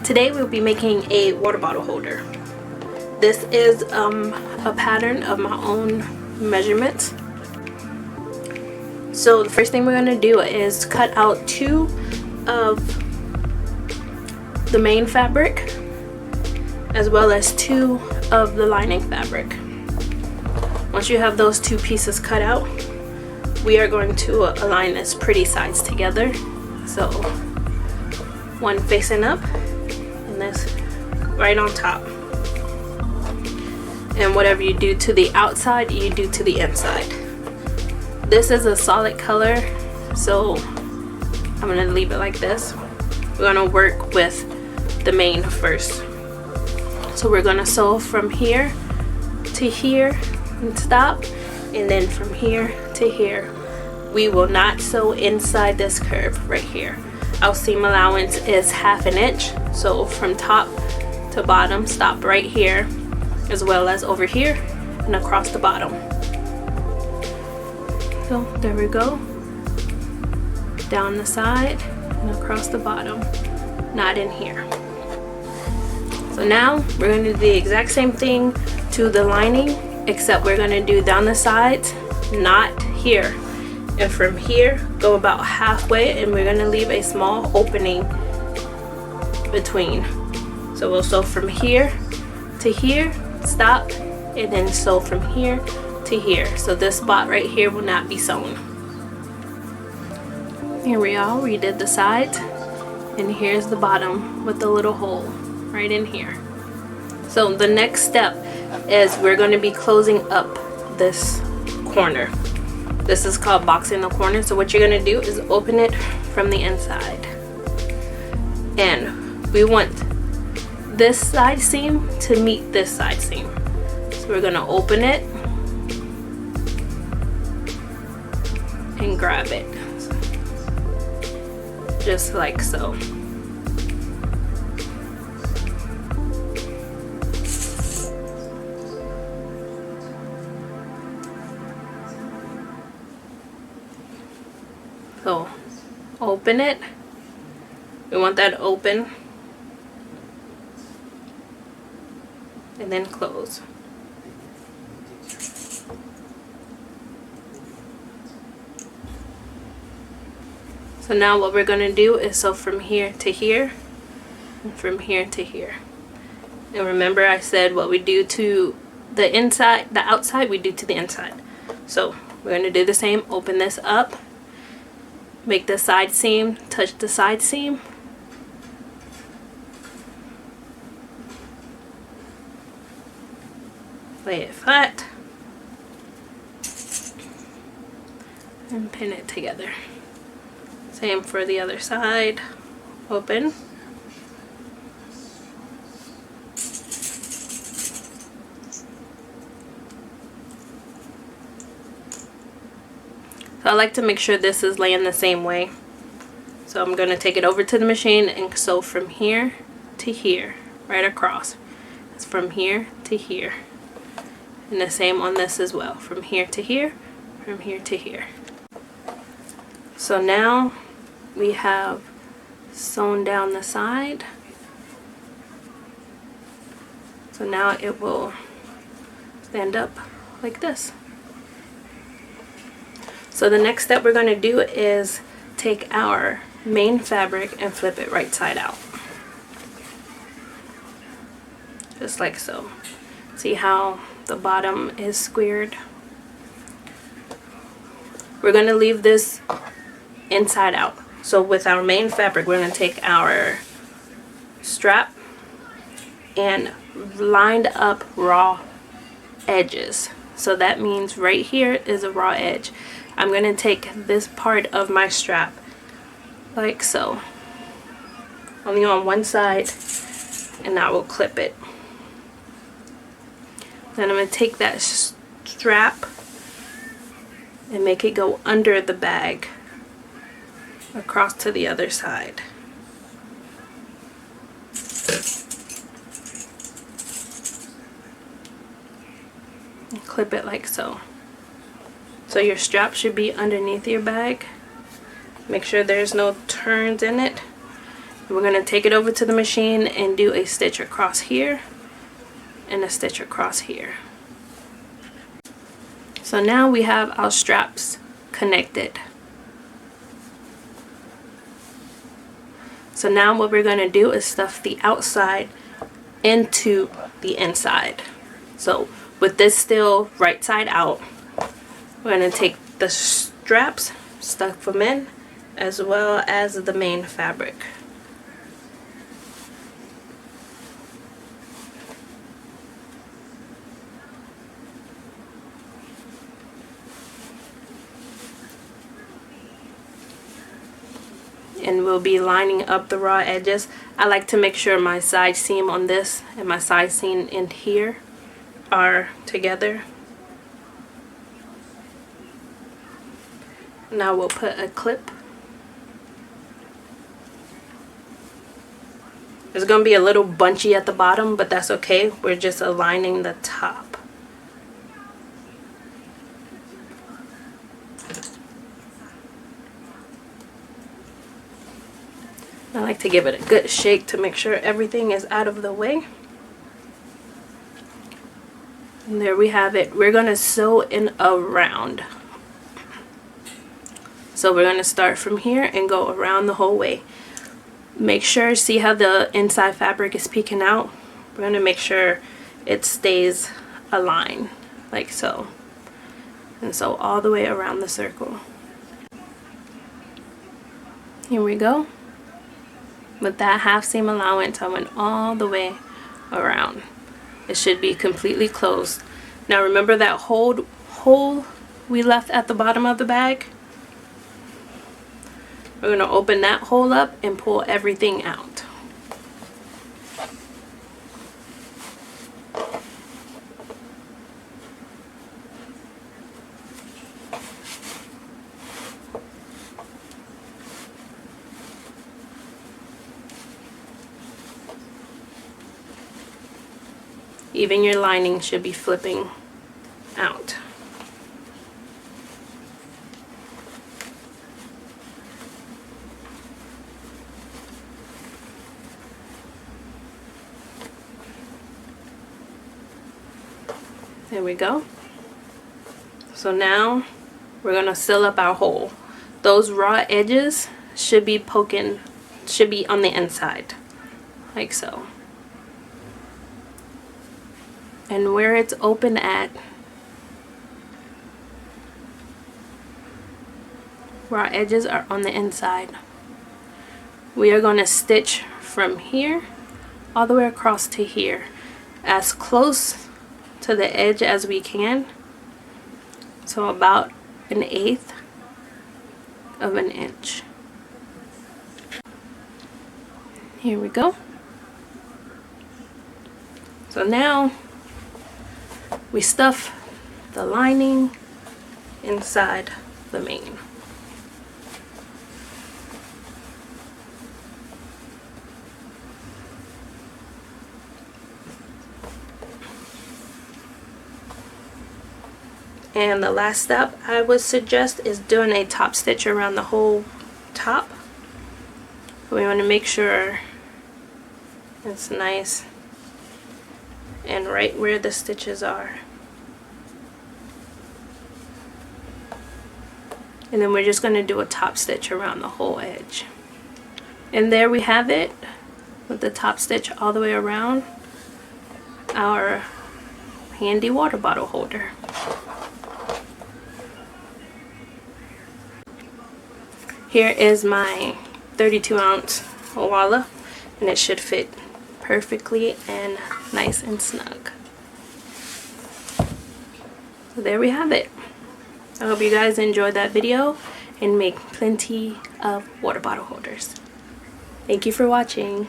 Today we'll be making a water bottle holder. This is a pattern of my own measurements. So the first thing we're going to do is cut out 2 of the main fabric as well as 2 of the lining fabric. Once you have those 2 pieces cut out, we are going to align this pretty sides together. So one facing up and this right on top. And whatever you do to the outside, you do to the inside. This is a solid color, so I'm gonna leave it like this. We're gonna work with the mane first. So we're gonna sew from here to here and stop, and then from here to here. We will not sew inside this curve right here. Our seam allowance is 1/2 inch, so from top to bottom, stop right here, as well as over here and across the bottom. So there we go, down the side and across the bottom, not in here. So now we're going to do the exact same thing to the lining, except we're going to do down the sides, not here. And from here, go about halfway, and we're going to leave a small opening between. So we'll sew from here to here, stop, and then sew from here to here. So this spot right here will not be sewn. Here we are, we did the sides, and here's the bottom with the little hole right in here. So the next step is we're going to be closing up this corner. This is called boxing the corner. So what you're going to do is open it from the inside, and we want this side seam to meet this side seam. So we're going to open it and grab it just like so. So open it. We want that open, and then close. So now what we're going to do is sew from here to here and from here to here. And remember I said what we do to the inside, the outside, we do to the inside. So we're going to do the same. Open this up, make the side seam touch the side seam, lay it flat, and pin it together. Same for the other side. Open, so I like to make sure this is laying the same way. So I'm going to take it over to the machine and sew from here to here, right across. It's from here to here. And the same on this as well, from here to here, from here to here. So now we have sewn down the side. So now it will stand up like this. So the next step we're going to do is take our main fabric and flip it right side out. Just like so. See how the bottom is squared? We're going to leave this inside out. So with our main fabric, we're going to take our strap and lined up raw edges. So that means right here is a raw edge. I'm going to take this part of my strap like so, only on one side, and I will clip it. Then I'm going to take that strap and make it go under the bag across to the other side. And clip it like so. So your strap should be underneath your bag. Make sure there's no turns in it. We're going to take it over to the machine and do a stitch across here and a stitch across here. So now we have our straps connected. So now what we're going to do is stuff the outside into the inside. So with this still right side out, we're going to take the straps, stuff them in, as well as the main fabric. And we'll be lining up the raw edges. I like to make sure my side seam on this and my side seam in here are together. Now we'll put a clip. It's going to be a little bunchy at the bottom, but that's okay. We're just aligning the top. I like to give it a good shake to make sure everything is out of the way. And there we have it. We're going to sew in around. So we're going to start from here and go around the whole way. Make sure, see how the inside fabric is peeking out? We're going to make sure it stays aligned, like so. And so all the way around the circle. Here we go. With that half seam allowance, I went all the way around. It should be completely closed. Now remember that hole we left at the bottom of the bag? We're going to open that hole up and pull everything out. Even your lining should be flipping out. There we go. So now we're going to seal up our hole. Those raw edges should be poking, should be on the inside, like so. And where it's open at, where our edges are on the inside, we are going to stitch from here all the way across to here, as close to the edge as we can. So about 1/8 of an inch. Here we go. So now we stuff the lining inside the main. And the last step I would suggest is doing a top stitch around the whole top. We want to make sure it's nice and right where the stitches are. And then we're just going to do a top stitch around the whole edge. And there we have it, with the top stitch all the way around our handy water bottle holder. Here is my 32-ounce Walla, and it should fit perfectly and nice and snug. So there we have it. I hope you guys enjoyed that video and make plenty of water bottle holders. Thank you for watching.